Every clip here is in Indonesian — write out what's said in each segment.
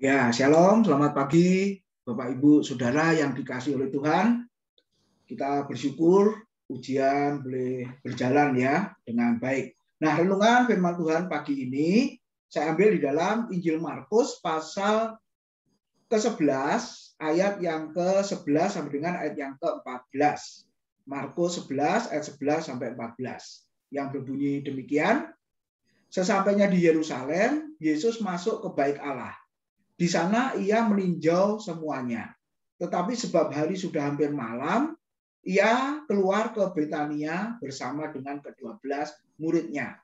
Ya, shalom, selamat pagi Bapak Ibu Saudara yang dikasihi oleh Tuhan. Kita bersyukur ujian boleh berjalan ya dengan baik. Nah, renungan firman Tuhan pagi ini saya ambil di dalam Injil Markus pasal ke-11 ayat yang ke-11 sampai dengan ayat yang ke-14. Markus 11 ayat 11 sampai 14 yang berbunyi demikian. Sesampainya di Yerusalem, Yesus masuk ke Bait Allah. Di sana ia meninjau semuanya. Tetapi sebab hari sudah hampir malam, ia keluar ke Betania bersama dengan ke-12 muridnya.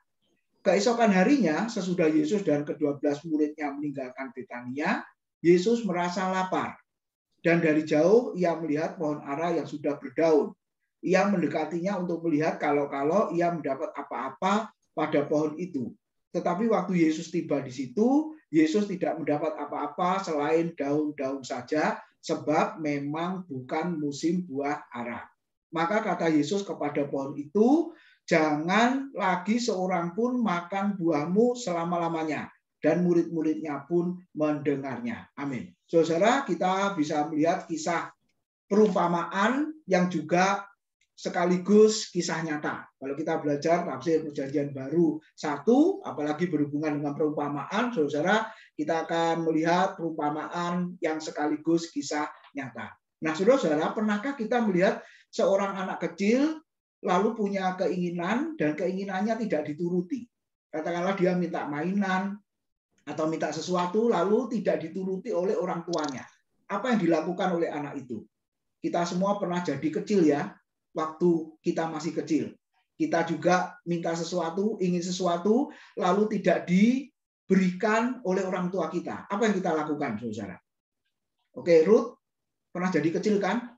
Keesokan harinya, sesudah Yesus dan ke-12 muridnya meninggalkan Betania, Yesus merasa lapar. Dan dari jauh ia melihat pohon ara yang sudah berdaun. Ia mendekatinya untuk melihat kalau ia mendapat apa-apa pada pohon itu. Tetapi waktu Yesus tiba di situ, Yesus tidak mendapat apa-apa selain daun-daun saja, sebab memang bukan musim buah ara. Maka kata Yesus kepada pohon itu, jangan lagi seorang pun makan buahmu selama-lamanya. Dan murid-muridnya pun mendengarnya. Amin. Saudara, kita bisa melihat kisah perumpamaan yang juga sekaligus kisah nyata. Kalau kita belajar tafsir Perjanjian Baru 1, apalagi berhubungan dengan perumpamaan, saudara, kita akan melihat perumpamaan yang sekaligus kisah nyata. Nah, saudara, pernahkah kita melihat seorang anak kecil lalu punya keinginan dan keinginannya tidak dituruti? Katakanlah dia minta mainan atau minta sesuatu lalu tidak dituruti oleh orang tuanya. Apa yang dilakukan oleh anak itu? Kita semua pernah jadi kecil ya, waktu kita masih kecil. Kita juga minta sesuatu, ingin sesuatu, lalu tidak diberikan oleh orang tua kita. Apa yang kita lakukan, saudara? Oke, Ruth, pernah jadi kecil kan?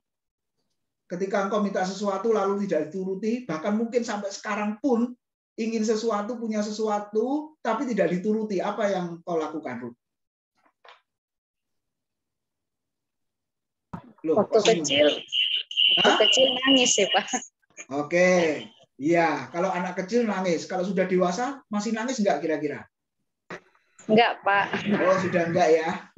Ketika engkau minta sesuatu lalu tidak dituruti, bahkan mungkin sampai sekarang pun ingin sesuatu, punya sesuatu, tapi tidak dituruti. Apa yang kau lakukan, Ruth? Waktu kecil nangis ya, Pak. Oke, iya. Kalau anak kecil nangis, kalau sudah dewasa masih nangis nggak kira-kira? Enggak, Pak. Oh, sudah enggak ya?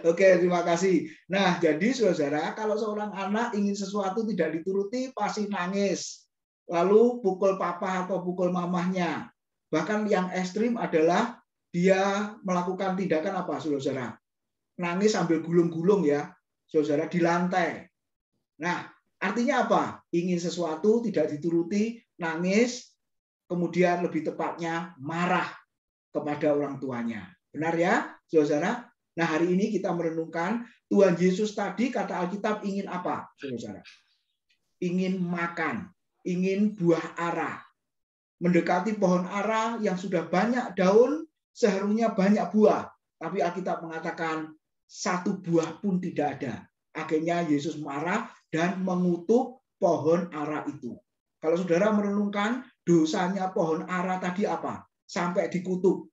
Oke, terima kasih. Nah, jadi saudara, kalau seorang anak ingin sesuatu tidak dituruti, pasti nangis. Lalu pukul papa atau pukul mamahnya. Bahkan yang ekstrim adalah dia melakukan tindakan apa, saudara? Nangis sambil gulung-gulung ya, saudara, di lantai. Nah, artinya apa? Ingin sesuatu tidak dituruti, nangis, kemudian lebih tepatnya marah kepada orang tuanya. Benar ya, saudara? Nah, hari ini kita merenungkan Tuhan Yesus tadi kata Alkitab ingin apa, saudara? Ingin makan, ingin buah ara. Mendekati pohon ara yang sudah banyak daun, seharusnya banyak buah. Tapi Alkitab mengatakan satu buah pun tidak ada. Akhirnya Yesus marah dan mengutuk pohon ara itu. Kalau saudara merenungkan dosanya pohon ara tadi apa? Sampai dikutuk.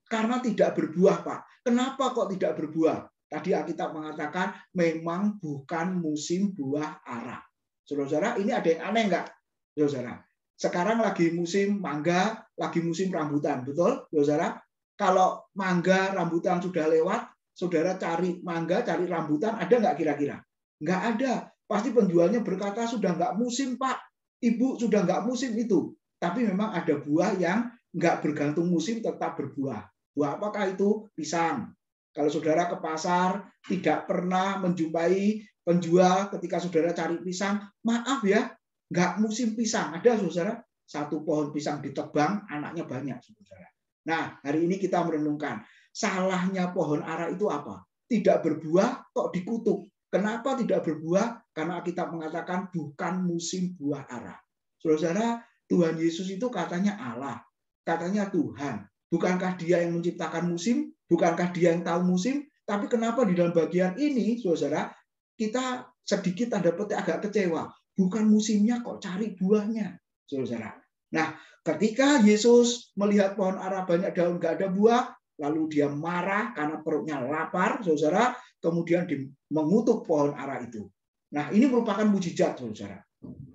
Karena tidak berbuah, Pak. Kenapa kok tidak berbuah? Tadi Alkitab mengatakan memang bukan musim buah ara. Saudara-saudara, ini ada yang aneh enggak? Saudara, sekarang lagi musim mangga, lagi musim rambutan, betul? Saudara, kalau mangga, rambutan sudah lewat, saudara cari mangga, cari rambutan, ada nggak kira-kira? Nggak ada. Pasti penjualnya berkata sudah nggak musim, Pak. Ibu sudah nggak musim itu. Tapi memang ada buah yang nggak bergantung musim tetap berbuah. Buah apakah itu? Pisang. Kalau saudara ke pasar tidak pernah menjumpai penjual ketika saudara cari pisang, maaf ya, nggak musim pisang. Ada saudara, satu pohon pisang ditebang, anaknya banyak saudara. Nah, hari ini kita merenungkan, salahnya pohon ara itu apa? Tidak berbuah kok dikutuk. Kenapa tidak berbuah? Karena Alkitab mengatakan bukan musim buah ara. Saudara, Tuhan Yesus itu katanya Allah, katanya Tuhan. Bukankah dia yang menciptakan musim? Bukankah dia yang tahu musim? Tapi kenapa di dalam bagian ini, saudara, kita sedikit tanda petik agak kecewa. Bukan musimnya kok cari buahnya, saudara. Nah, ketika Yesus melihat pohon ara banyak daun nggak ada buah, lalu dia marah karena perutnya lapar, saudara. Kemudian mengutuk pohon ara itu. Nah, ini merupakan mujizat, saudara.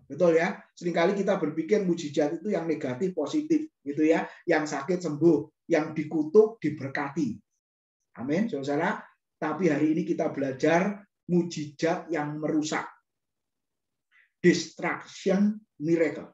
Betul ya? Seringkali kita berpikir mujizat itu yang negatif, positif, gitu ya. Yang sakit sembuh, yang dikutuk diberkati. Amin, saudara. Tapi hari ini kita belajar mujizat yang merusak. Destruction miracle.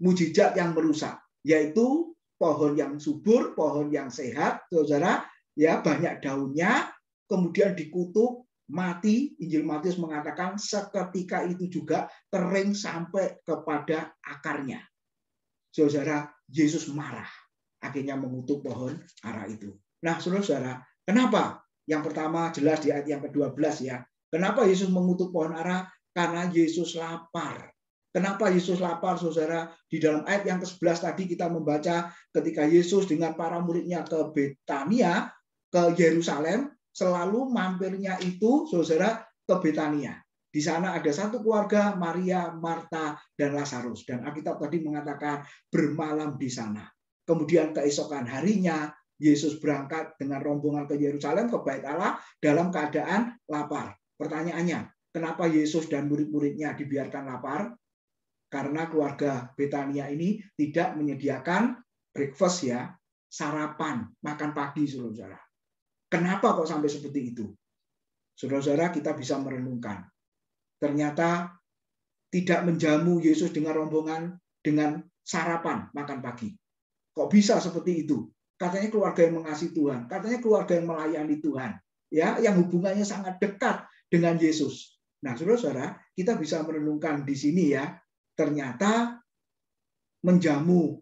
Mujizat yang merusak, yaitu pohon yang subur, pohon yang sehat, saudara, ya banyak daunnya, kemudian dikutuk, mati. Injil Matius mengatakan seketika itu juga kering sampai kepada akarnya. Saudara, Yesus marah, akhirnya mengutuk pohon ara itu. Nah, saudara, kenapa? Yang pertama jelas di ayat yang ke-12 ya. Kenapa Yesus mengutuk pohon ara? Karena Yesus lapar. Kenapa Yesus lapar, saudara? Di dalam ayat yang ke-11 tadi kita membaca ketika Yesus dengan para muridnya ke Betania, ke Yerusalem, selalu mampirnya itu, saudara, ke Betania. Di sana ada satu keluarga, Maria, Marta, dan Lazarus. Dan Alkitab tadi mengatakan bermalam di sana. Kemudian keesokan harinya, Yesus berangkat dengan rombongan ke Yerusalem, ke Bait Allah, dalam keadaan lapar. Pertanyaannya, kenapa Yesus dan murid-muridnya dibiarkan lapar? Karena keluarga Betania ini tidak menyediakan breakfast ya, sarapan, makan pagi, saudara. Kenapa kok sampai seperti itu? Saudara-saudara, kita bisa merenungkan. Ternyata tidak menjamu Yesus dengan rombongan dengan sarapan, makan pagi. Kok bisa seperti itu? Katanya keluarga yang mengasihi Tuhan, katanya keluarga yang melayani Tuhan, ya, yang hubungannya sangat dekat dengan Yesus. Nah, saudara-saudara, kita bisa merenungkan di sini ya, ternyata menjamu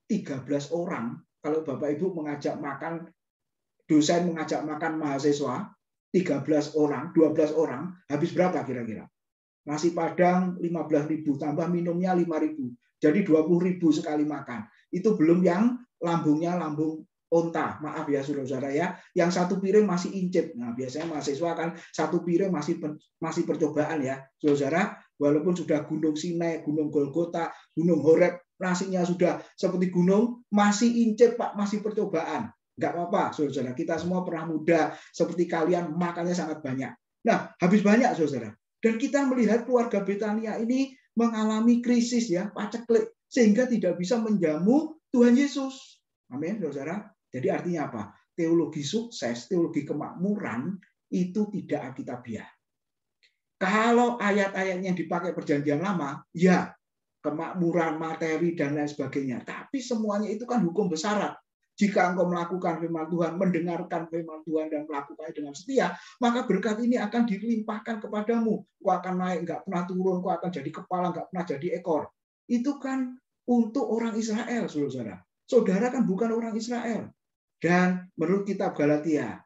13 orang, kalau Bapak Ibu mengajak makan, dosen mengajak makan mahasiswa, 13 orang, 12 orang, habis berapa kira-kira? Nasi Padang 15.000, tambah minumnya 5.000. Jadi 20.000 sekali makan. Itu belum yang lambungnya lambung onta. Maaf ya saudara-saudara ya. Yang satu piring masih incip. Nah, biasanya mahasiswa kan satu piring masih percobaan ya. Saudara, walaupun sudah Gunung Sinai, Gunung Golgota, Gunung Horeb, nasinya sudah seperti gunung, masih incip Pak, masih percobaan. Enggak apa-apa, saudara. Kita semua pernah muda seperti kalian, makannya sangat banyak. Nah, habis banyak, saudara. Dan kita melihat keluarga Betania ini mengalami krisis ya, paceklik, sehingga tidak bisa menjamu Tuhan Yesus. Amin, saudara. Jadi artinya apa? Teologi sukses, teologi kemakmuran itu tidak alkitabiah. Kalau ayat-ayat yang dipakai perjanjian lama, ya kemakmuran materi dan lain sebagainya. Tapi semuanya itu kan hukum bersyarat. Jika engkau melakukan firman Tuhan, mendengarkan firman Tuhan dan melakukannya dengan setia, maka berkat ini akan dilimpahkan kepadamu. Kau akan naik, nggak pernah turun, kau akan jadi kepala, nggak pernah jadi ekor. Itu kan untuk orang Israel, saudara. Saudara kan bukan orang Israel. Dan menurut kitab Galatia,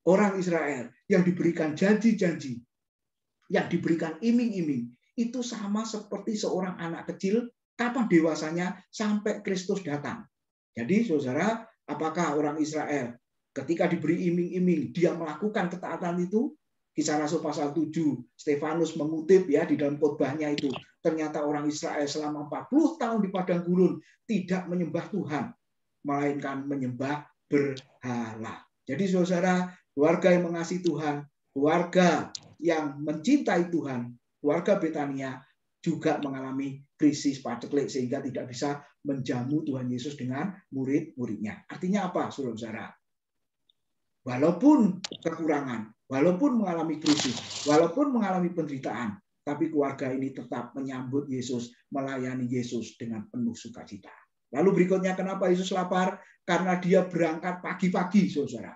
orang Israel yang diberikan janji-janji, yang diberikan iming-iming, itu sama seperti seorang anak kecil, kapan dewasanya sampai Kristus datang. Jadi, saudara, apakah orang Israel ketika diberi iming-iming, dia melakukan ketaatan itu? Kisah Rasul pasal 7, Stefanus mengutip ya di dalam khotbahnya itu. Ternyata orang Israel selama 40 tahun di padang gurun tidak menyembah Tuhan, melainkan menyembah berhala. Jadi, saudara, keluarga yang mengasihi Tuhan, keluarga yang mencintai Tuhan, keluarga Betania juga mengalami krisis paceklik sehingga tidak bisa menjamu Tuhan Yesus dengan murid-muridnya. Artinya apa, saudara-saudara? Walaupun kekurangan, walaupun mengalami krisis, walaupun mengalami penderitaan, tapi keluarga ini tetap menyambut Yesus, melayani Yesus dengan penuh sukacita. Lalu berikutnya, kenapa Yesus lapar? Karena dia berangkat pagi-pagi, saudara.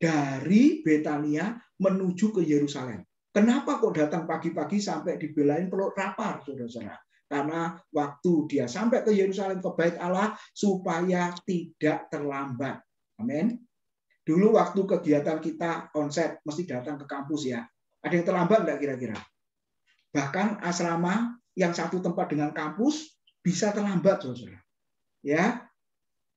Dari Betania menuju ke Yerusalem. Kenapa kok datang pagi-pagi sampai dibelain perut lapar, saudara-saudara? Karena waktu dia sampai ke Yerusalem, ke Bait Allah, supaya tidak terlambat. Amin. Dulu waktu kegiatan kita konsep mesti datang ke kampus ya. Ada yang terlambat enggak kira-kira? Bahkan asrama yang satu tempat dengan kampus bisa terlambat, saudara. Ya,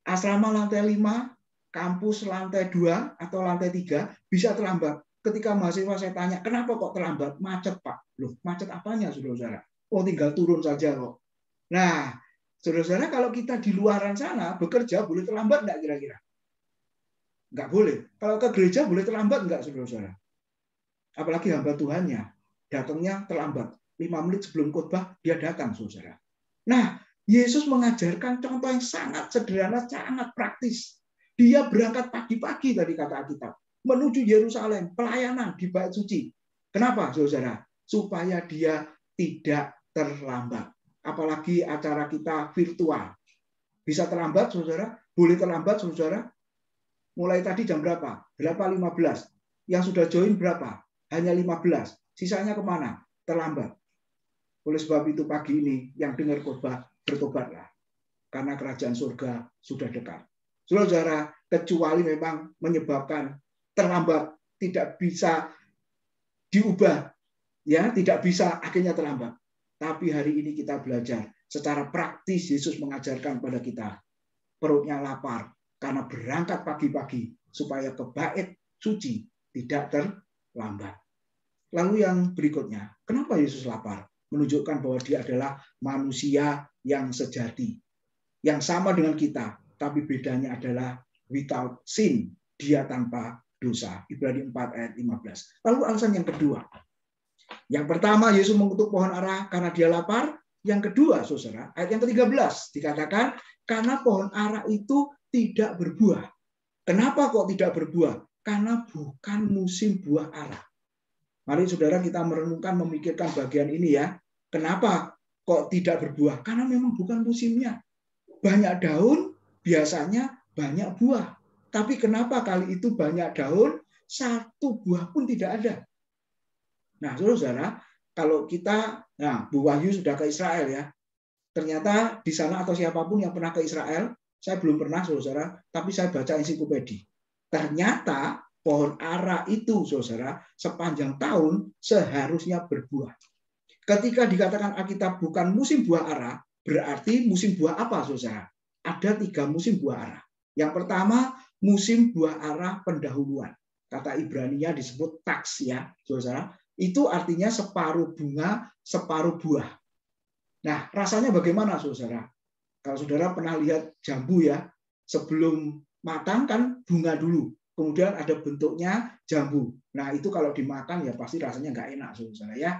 asrama lantai 5, kampus lantai 2 atau lantai 3 bisa terlambat. Ketika mahasiswa saya tanya, kenapa kok terlambat? Macet, Pak. Loh, macet apanya, saudara-saudara? Oh, tinggal turun saja kok. Nah, saudara-saudara, kalau kita di luaran sana bekerja, boleh terlambat enggak kira-kira? Enggak boleh. Kalau ke gereja boleh terlambat enggak, saudara-saudara? Apalagi hamba Tuhannya. Datangnya terlambat. 5 menit sebelum khotbah, dia datang, saudara. Nah, Yesus mengajarkan contoh yang sangat sederhana, sangat praktis. Dia berangkat pagi-pagi tadi kata Alkitab, menuju Yerusalem, pelayanan di bait suci. Kenapa, saudara? Supaya dia tidak terlambat. Apalagi acara kita virtual. Bisa terlambat, saudara? Boleh terlambat, saudara? Mulai tadi jam berapa? 8.15. Yang sudah join berapa? Hanya 15. Sisanya kemana? Terlambat. Oleh sebab itu pagi ini yang dengar khotbah, bertobatlah. Karena kerajaan surga sudah dekat. Saudara, kecuali memang menyebabkan terlambat, tidak bisa diubah, ya, tidak bisa akhirnya terlambat. Tapi hari ini kita belajar secara praktis. Yesus mengajarkan pada kita, perutnya lapar karena berangkat pagi-pagi supaya ke bait suci tidak terlambat. Lalu yang berikutnya, kenapa Yesus lapar? Menunjukkan bahwa dia adalah manusia yang sejati, yang sama dengan kita, tapi bedanya adalah without sin, dia tanpa dosa. Ibrani 4 ayat 15. Lalu alasan yang kedua. Yang pertama, Yesus mengutuk pohon ara karena dia lapar. Yang kedua, saudara, ayat yang ke-13 dikatakan karena pohon ara itu tidak berbuah. Kenapa kok tidak berbuah? Karena bukan musim buah ara. Mari saudara kita merenungkan, memikirkan bagian ini ya. Kenapa kok tidak berbuah? Karena memang bukan musimnya. Banyak daun, biasanya banyak buah. Tapi kenapa kali itu banyak daun, satu buah pun tidak ada? Nah, saudara, kalau kita, Bu Wahyu sudah ke Israel ya. Ternyata di sana atau siapapun yang pernah ke Israel, saya belum pernah, saudara, tapi saya baca ensiklopedi. Ternyata pohon ara itu, saudara, sepanjang tahun seharusnya berbuah. Ketika dikatakan Alkitab bukan musim buah ara, berarti musim buah apa, saudara? Ada 3 musim buah ara. Yang pertama, musim buah ara pendahuluan. Kata Ibrani-nya disebut taks ya, saudara. Itu artinya separuh bunga, separuh buah. Nah, rasanya bagaimana, saudara? Kalau saudara pernah lihat jambu ya, sebelum matang kan bunga dulu. Kemudian ada bentuknya jambu. Nah, itu kalau dimakan ya pasti rasanya nggak enak, saudara ya.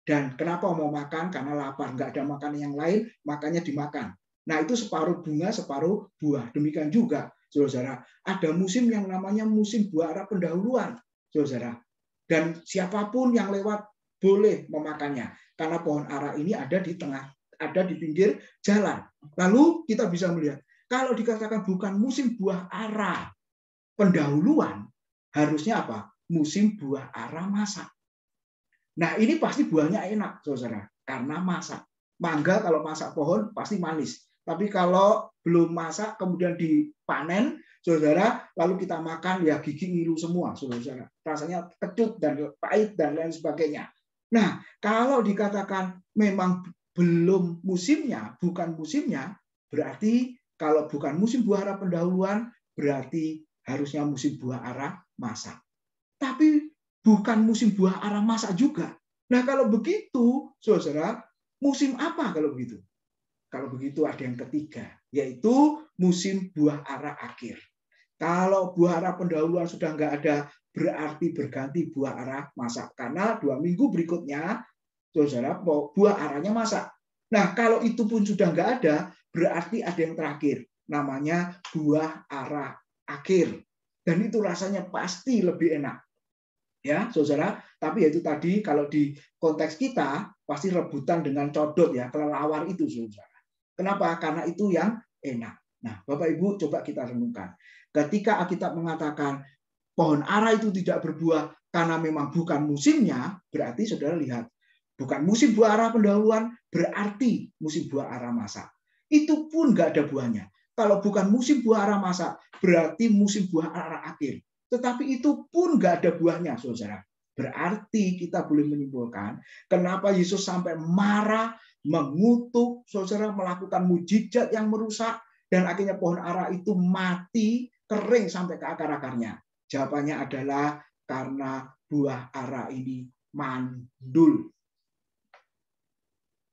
Dan kenapa mau makan? Karena lapar, nggak ada makanan yang lain, makanya dimakan. Nah, itu separuh bunga, separuh buah. Demikian juga, saudara, ada musim yang namanya musim buah ara pendahuluan, saudara. Dan siapapun yang lewat boleh memakannya, karena pohon ara ini ada di tengah, ada di pinggir jalan. Lalu kita bisa melihat, kalau dikatakan bukan musim buah ara pendahuluan, harusnya apa? Musim buah ara masak. Nah, ini pasti buahnya enak, saudara, karena masak. Mangga kalau masak pohon pasti manis. Tapi kalau belum masak kemudian dipanen, saudara, lalu kita makan ya gigi ngilu semua, saudara. Rasanya kecut dan pahit dan lain sebagainya. Nah, kalau dikatakan memang belum musimnya, bukan musimnya, berarti kalau bukan musim buah ara pendahuluan, berarti harusnya musim buah ara masak. Tapi bukan musim buah ara masak juga. Nah, kalau begitu, saudara, musim apa kalau begitu? Kalau begitu ada yang ketiga, yaitu musim buah ara akhir. Kalau buah ara pendahuluan sudah nggak ada, berarti berganti buah ara masak. Karena 2 minggu berikutnya, saudara, buah aranya masak. Nah, kalau itu pun sudah nggak ada, berarti ada yang terakhir. Namanya buah ara akhir. Dan itu rasanya pasti lebih enak. Ya, saudara, tapi itu tadi kalau di konteks kita pasti rebutan dengan codot ya, kelelawar itu, saudara. Kenapa? Karena itu yang enak. Nah, Bapak Ibu coba kita renungkan. Ketika Alkitab mengatakan pohon ara itu tidak berbuah karena memang bukan musimnya, berarti saudara lihat, bukan musim buah ara pendahuluan, berarti musim buah ara masak. Itu pun nggak ada buahnya. Kalau bukan musim buah ara masak, berarti musim buah ara akhir. Tetapi itu pun nggak ada buahnya, saudara. Berarti kita boleh menyimpulkan kenapa Yesus sampai marah, mengutuk, saudara, melakukan mujizat yang merusak, dan akhirnya pohon ara itu mati, kering sampai ke akar-akarnya. Jawabannya adalah karena buah ara ini mandul.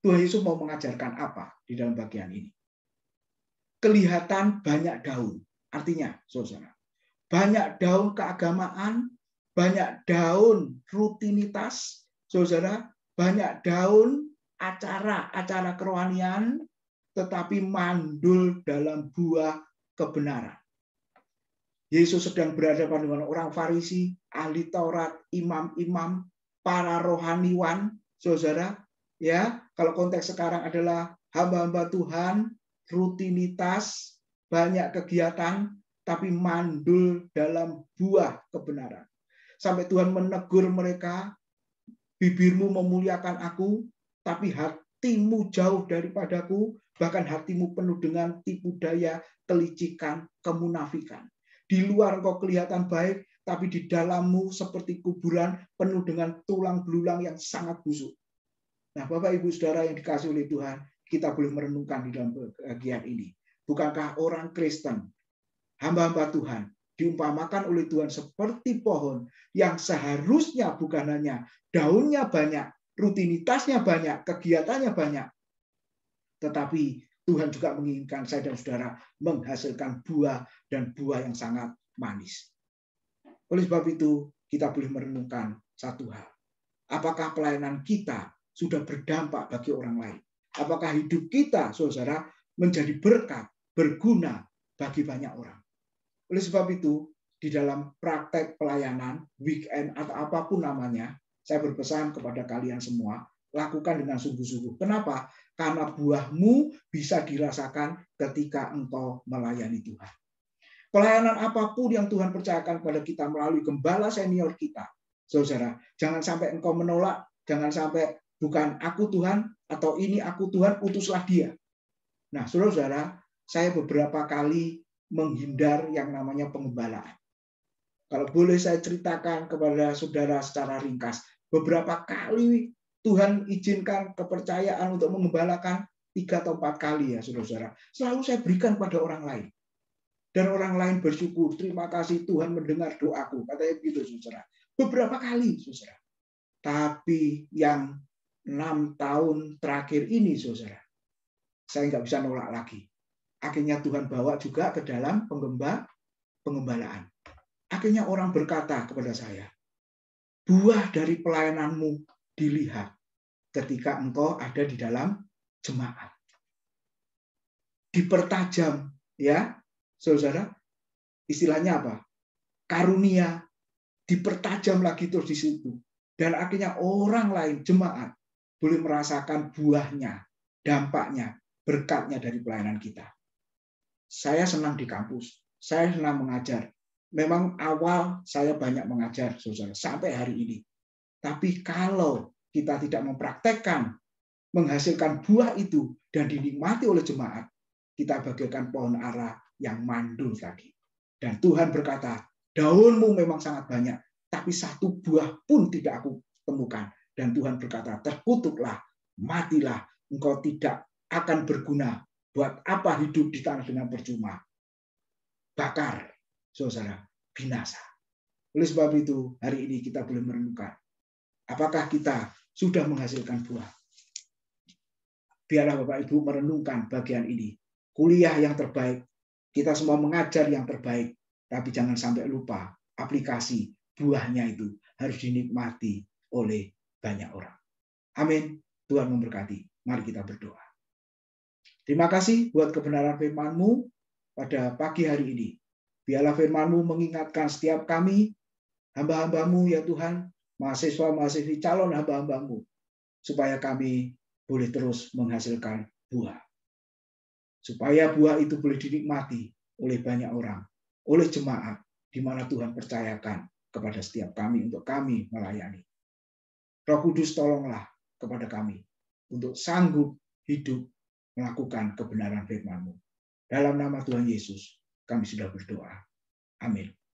Tuhan Yesus mau mengajarkan apa di dalam bagian ini? Kelihatan banyak daun. Artinya, saudara, banyak daun keagamaan, banyak daun rutinitas, saudara, banyak daun acara kerohanian, tetapi mandul dalam buah kebenaran. Yesus sedang berhadapan dengan orang Farisi, ahli Taurat, imam-imam, para rohaniwan, saudara. Ya, kalau konteks sekarang adalah hamba-hamba Tuhan, rutinitas, banyak kegiatan, tapi mandul dalam buah kebenaran. Sampai Tuhan menegur mereka, bibirmu memuliakan aku, tapi hatimu jauh daripadaku, bahkan hatimu penuh dengan tipu daya, kelicikan, kemunafikan. Di luar engkau kelihatan baik, tapi di dalammu seperti kuburan penuh dengan tulang belulang yang sangat busuk. Nah, Bapak Ibu Saudara yang dikasihi oleh Tuhan, kita boleh merenungkan di dalam bagian ini. Bukankah orang Kristen, hamba-hamba Tuhan, diumpamakan oleh Tuhan seperti pohon yang seharusnya bukan hanya daunnya banyak, rutinitasnya banyak, kegiatannya banyak, tetapi Tuhan juga menginginkan saya dan saudara menghasilkan buah dan buah yang sangat manis. Oleh sebab itu, kita boleh merenungkan satu hal. Apakah pelayanan kita sudah berdampak bagi orang lain? Apakah hidup kita, saudara, menjadi berkat, berguna bagi banyak orang? Oleh sebab itu, di dalam praktek pelayanan, weekend atau apapun namanya, saya berpesan kepada kalian semua, lakukan dengan sungguh-sungguh. Kenapa? Karena buahmu bisa dirasakan ketika engkau melayani Tuhan. Pelayanan apapun yang Tuhan percayakan kepada kita melalui gembala senior kita, saudara, jangan sampai engkau menolak, jangan sampai bukan aku Tuhan, atau ini aku Tuhan, utuslah dia. Nah, saudara, saya beberapa kali menghindar yang namanya pengembalaan. Kalau boleh saya ceritakan kepada saudara secara ringkas, beberapa kali Tuhan izinkan kepercayaan untuk mengembalakan 3 atau 4 kali ya saudara-saudara. Selalu saya berikan pada orang lain. Dan orang lain bersyukur, terima kasih Tuhan mendengar doaku. Katanya begitu saudara. Beberapa kali saudara. Tapi yang 6 tahun terakhir ini saudara, saya nggak bisa nolak lagi. Akhirnya Tuhan bawa juga ke dalam pengembalaan. Akhirnya orang berkata kepada saya, buah dari pelayananmu dilihat ketika engkau ada di dalam jemaat. Dipertajam, ya, saudara. Istilahnya apa? Karunia dipertajam lagi terus di situ. Dan akhirnya orang lain, jemaat, boleh merasakan buahnya, dampaknya, berkatnya dari pelayanan kita. Saya senang di kampus, saya senang mengajar. Memang awal saya banyak mengajar, saudara, sampai hari ini. Tapi kalau kita tidak mempraktekkan, menghasilkan buah itu, dan dinikmati oleh jemaat, kita bagaikan pohon ara yang mandul tadi. Dan Tuhan berkata, daunmu memang sangat banyak, tapi satu buah pun tidak aku temukan. Dan Tuhan berkata, terkutuklah, matilah, engkau tidak akan berguna. Buat apa hidup di tanah dengan percuma? Bakar, saudara, binasa. Oleh sebab itu, hari ini kita boleh merenungkan. Apakah kita sudah menghasilkan buah? Biarlah Bapak Ibu merenungkan bagian ini. Kuliah yang terbaik, kita semua mengajar yang terbaik, tapi jangan sampai lupa aplikasi buahnya itu harus dinikmati oleh banyak orang. Amin. Tuhan memberkati. Mari kita berdoa. Terima kasih buat kebenaran firman-Mu pada pagi hari ini. Biarlah firman-Mu mengingatkan setiap kami, hamba-hamba-Mu ya Tuhan, mahasiswa-mahasiswi calon hamba-hamba-Mu, supaya kami boleh terus menghasilkan buah. Supaya buah itu boleh dinikmati oleh banyak orang, oleh jemaat, di mana Tuhan percayakan kepada setiap kami untuk kami melayani. Roh Kudus tolonglah kepada kami untuk sanggup hidup melakukan kebenaran firman-Mu. Dalam nama Tuhan Yesus, kami sudah berdoa. Amin.